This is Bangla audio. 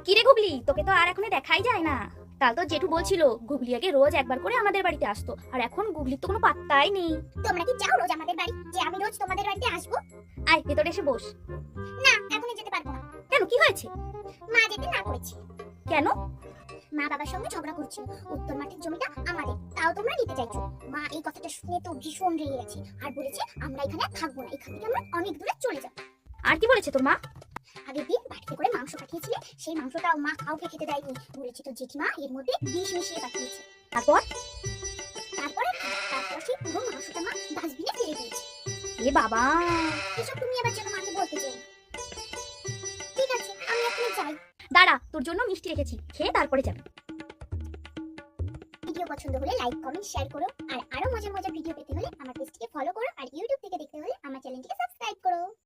কিরে গুবলি, তোকে তো আর এখনো দেখাই যায় না। কাল তো জেঠু বলছিল গুবলি আগে রোজ একবার করে আমাদের বাড়িতে আসতো, আর এখন গুবলির তো কোনো পাত্তাই নেই। তোমরা কি চাও রোজ আমাদের বাড়ি, যে আমি রোজ তোমাদের বাড়িতে আসবো? আয় ভেতরে এসে বস। না, এখনই যেতে পারবো না। কেন, কি হয়েছে? মা যেতে না করেছে। কেন? মা বাবার সঙ্গে ঝগড়া করছিল, উত্তর মাঠের জমিটা আমাদের, তাও তোমরা নিতে চাইছো। মা এই কথাটা শুনে তো ভীষণ রেগে গেছে, আর বলেছে আমরা এখানে আর থাকবো না, এখান থেকে আমরা অনেক দূরে চলে যাবো। আর কি বলেছে তোর মা? আগের দিন বাড়িতে করে মাংস পাঠিয়েছিলে, সেই মাংসটাও মা কাউকে খেতে দেয়নি, বলেছে তো জেঠিমা এর মধ্যে বিষ মিশিয়ে পাঠিয়েছে। তারপর? তারপরে তারপর সেই পুরো মাংসটা মা ডাস্টবিনে ফেলে দিয়েছে। এ বাবা! এসব তুমি আবার যেন মাকে বলতে চাই না। ঠিক আছে, আমি এখনই যাই। দাঁড়া, তোর জন্য মিষ্টি রেখেছি, খেয়ে তারপরে যাবি। ভিডিও পছন্দ হলে লাইক কমেন্ট শেয়ার করো, আর আরো মজার মজার ভিডিও পেতে হলে আমার পেজটিকে ফলো করো, আর ইউটিউব থেকে দেখতে হলে আমার চ্যানেলটিকে